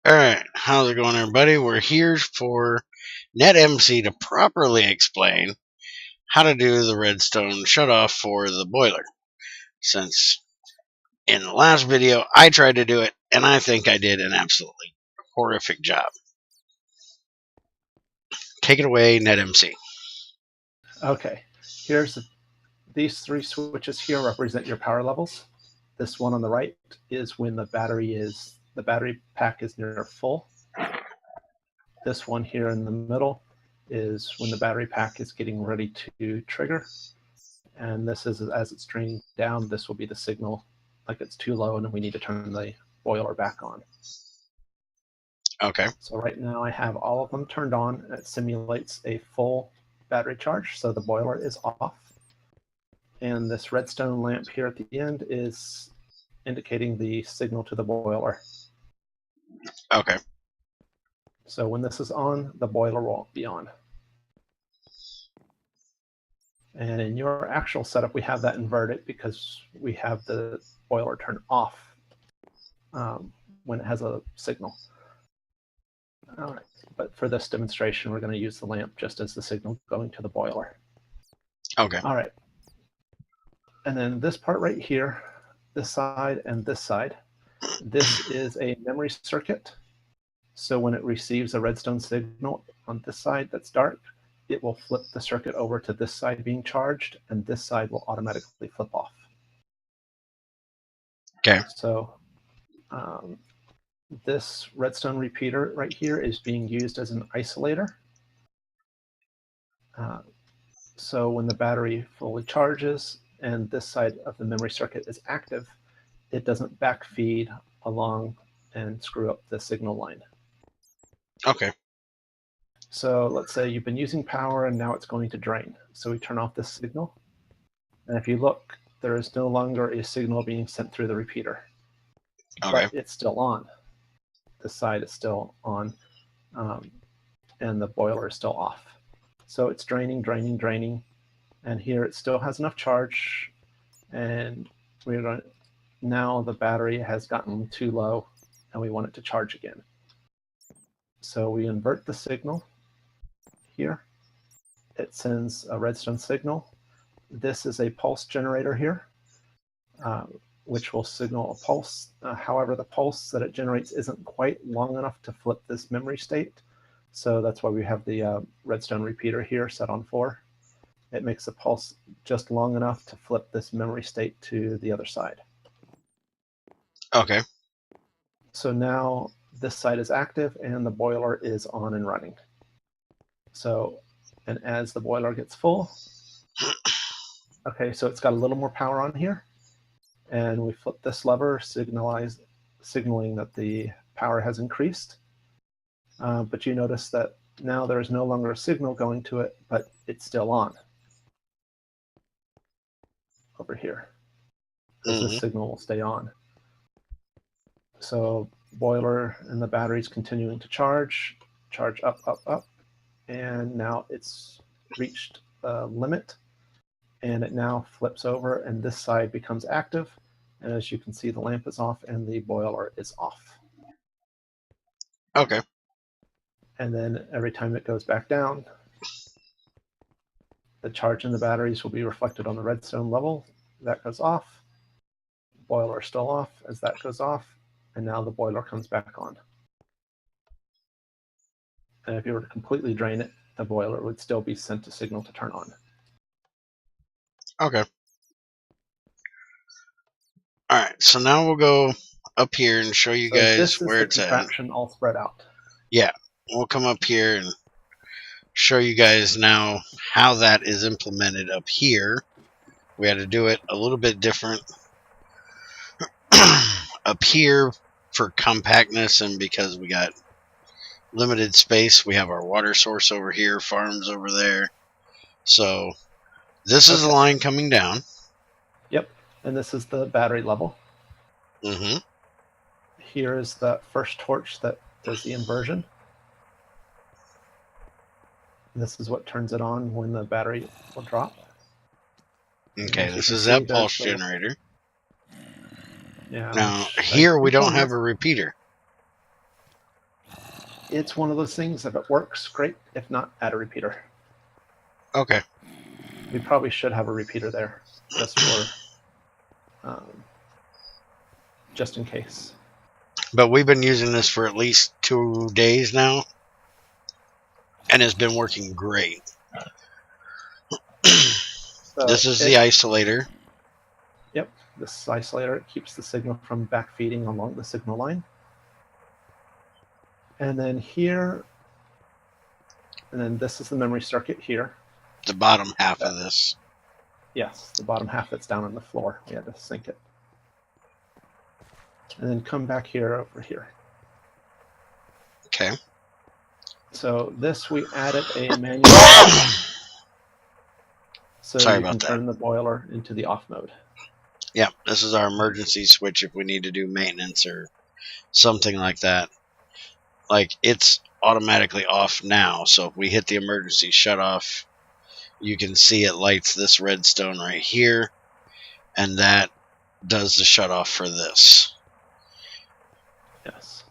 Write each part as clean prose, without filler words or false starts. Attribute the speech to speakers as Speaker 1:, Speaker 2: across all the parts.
Speaker 1: Alright, how's it going, everybody? We're here for netmc to properly explain how to do the redstone shutoff for the boiler. Since in the last video I tried to do it, and I think I did an absolutely horrific job. Take it away, netmc.
Speaker 2: Okay, these three switches here represent your power levels. This one on the right is when the battery pack is near full. This one here in the middle is when the battery pack is getting ready to trigger. And this is as it's draining down, this will be the signal like it's too low and we need to turn the boiler back on.
Speaker 1: Okay.
Speaker 2: So right now I have all of them turned on. It simulates a full battery charge, so the boiler is off. And this redstone lamp here at the end is indicating the signal to the boiler.
Speaker 1: Okay.
Speaker 2: So when this is on, the boiler won't be on. And in your actual setup, we have that inverted because we have the boiler turned off when it has a signal. All right. But for this demonstration, we're going to use the lamp just as the signal going to the boiler.
Speaker 1: Okay.
Speaker 2: All right. And then this part right here, this side and this side, this is a memory circuit. So when it receives a redstone signal on this side that's dark, it will flip the circuit over to this side being charged, and this side will automatically flip off.
Speaker 1: Okay.
Speaker 2: So this redstone repeater right here is being used as an isolator. So when the battery fully charges and this side of the memory circuit is active, it doesn't backfeed along and screw up the signal line.
Speaker 1: Okay.
Speaker 2: So let's say you've been using power and now it's going to drain. So we turn off this signal. And if you look, there is no longer a signal being sent through the repeater.
Speaker 1: Okay.
Speaker 2: But it's still on. This side is still on, and the boiler is still off. So it's draining, draining, draining. And here it still has enough charge. And now the battery has gotten too low and we want it to charge again. So we invert the signal here. It sends a redstone signal. This is a pulse generator here, which will signal a pulse. However, the pulse that it generates isn't quite long enough to flip this memory state. So that's why we have the redstone repeater here set on 4. It makes a pulse just long enough to flip this memory state to the other side.
Speaker 1: Okay.
Speaker 2: So now this side is active and the boiler is on and running. So, and as the boiler gets full, okay, so it's got a little more power on here. And we flip this lever, signaling that the power has increased. But you notice that now there is no longer a signal going to it, but it's still on. Over here. Because the signal will stay on. So boiler and the battery's continuing to charge up, up, up. And now it's reached a limit. And it now flips over and this side becomes active. And as you can see, the lamp is off and the boiler is off.
Speaker 1: Okay.
Speaker 2: And then every time it goes back down, the charge in the batteries will be reflected on the redstone level. That goes off. Boiler is still off as that goes off. And now the boiler comes back on. And if you were to completely drain it, the boiler would still be sent a signal to turn on.
Speaker 1: Okay. Alright, so now we'll go up here and show you guys where it's at.
Speaker 2: This is the contraption all spread out.
Speaker 1: Yeah, we'll come up here and show you guys now how that is implemented up here. We had to do it a little bit different up here for compactness, and because we got limited space, we have our water source over here, farms over there. So this is the line coming down.
Speaker 2: Yep, and this is the battery level. Here is the first torch that does the inversion. And this is what turns it on when the battery will drop.
Speaker 1: Okay, this is that pulse generator.
Speaker 2: Yeah.
Speaker 1: Now, here we don't have a repeater.
Speaker 2: It's one of those things, if it works, great. If not, add a repeater.
Speaker 1: Okay.
Speaker 2: We probably should have a repeater there, just for, just in case.
Speaker 1: But we've been using this for at least 2 days now, and it's been working great.
Speaker 2: So
Speaker 1: this is the isolator.
Speaker 2: Yep, this isolator, it keeps the signal from backfeeding along the signal line. And then here, and then this is the memory circuit here.
Speaker 1: The bottom half of this.
Speaker 2: Yes, the bottom half that's down on the floor. We had to sink it. And then come back here over here.
Speaker 1: Okay.
Speaker 2: So this, we added a manual. So
Speaker 1: Sorry
Speaker 2: you
Speaker 1: about
Speaker 2: can
Speaker 1: that.
Speaker 2: turn the boiler into the off mode.
Speaker 1: Yeah, this is our emergency switch if we need to do maintenance or something like that. Like, it's automatically off now, so if we hit the emergency shut off, you can see it lights this redstone right here, and that does the shut off for this.
Speaker 2: Yes.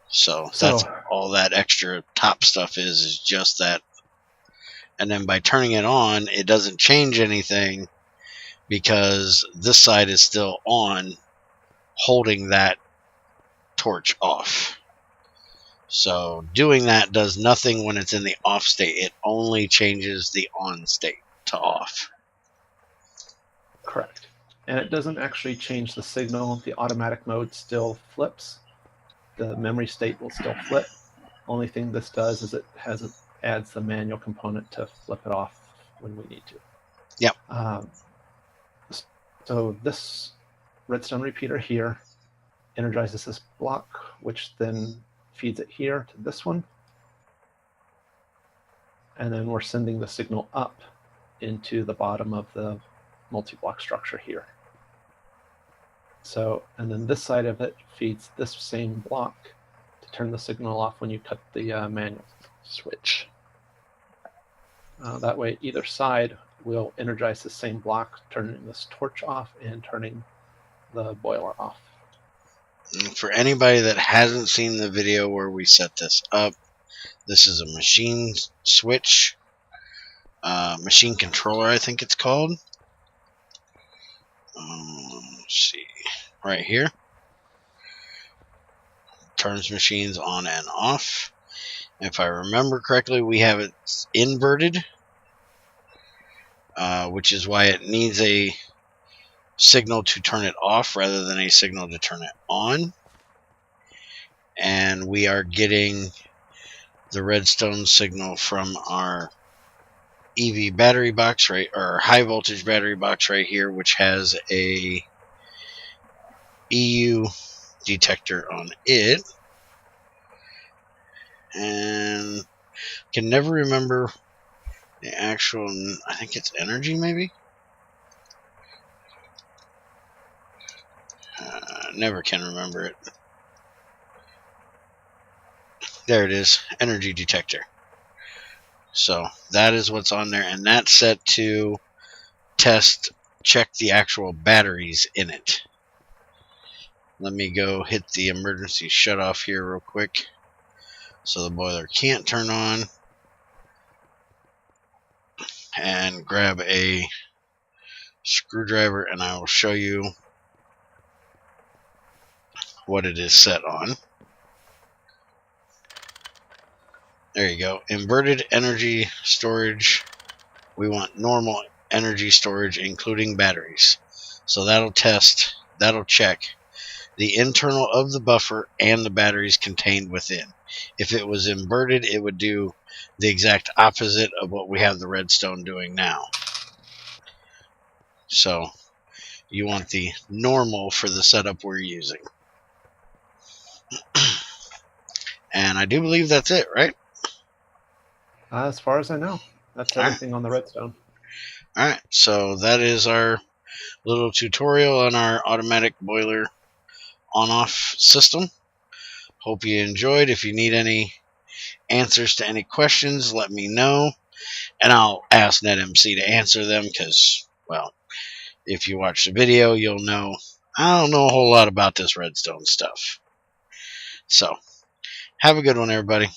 Speaker 1: So that's all that extra top stuff is just that. And then by turning it on, it doesn't change anything because this side is still on, holding that torch off. So doing that does nothing when it's in the off state. It only changes the on state to off.
Speaker 2: Correct. And it doesn't actually change the signal. The automatic mode still flips. The memory state will still flip. Only thing this does is it adds the manual component to flip it off when we need to.
Speaker 1: Yep.
Speaker 2: So this redstone repeater here energizes this block, which then feeds it here to this one. And then we're sending the signal up into the bottom of the multi-block structure here. So, and then this side of it feeds this same block to turn the signal off when you cut the manual switch. That way, either side will energize the same block, turning this torch off and turning the boiler off.
Speaker 1: For anybody that hasn't seen the video where we set this up, this is a machine switch, machine controller, I think it's called. Let's see, right here. Turns machines on and off. If I remember correctly, we have it inverted, which is why it needs a signal to turn it off rather than a signal to turn it on. And we are getting the redstone signal from our EV battery box, right, or high voltage battery box right here, which has a EU detector on it. And can never remember the actual, I think it's energy maybe? Never can remember it. There it is, energy detector. So that is what's on there, and that's set to check the actual batteries in it. Let me go hit the emergency shut off here real quick so the boiler can't turn on, and grab a screwdriver, and I will show you what it is set on. There you go. Inverted energy storage. We want normal energy storage, including batteries. So that'll check the internal of the buffer and the batteries contained within. If it was inverted, it would do the exact opposite of what we have the redstone doing now. So you want the normal for the setup we're using. And I do believe that's it, right?
Speaker 2: As far as I know, that's everything on the redstone.
Speaker 1: Alright, so that is our little tutorial on our automatic boiler on-off system. Hope you enjoyed. If you need any answers to any questions, let me know, and I'll ask netmc to answer them, because, well, if you watch the video, you'll know I don't know a whole lot about this redstone stuff. So, Have a good one, everybody.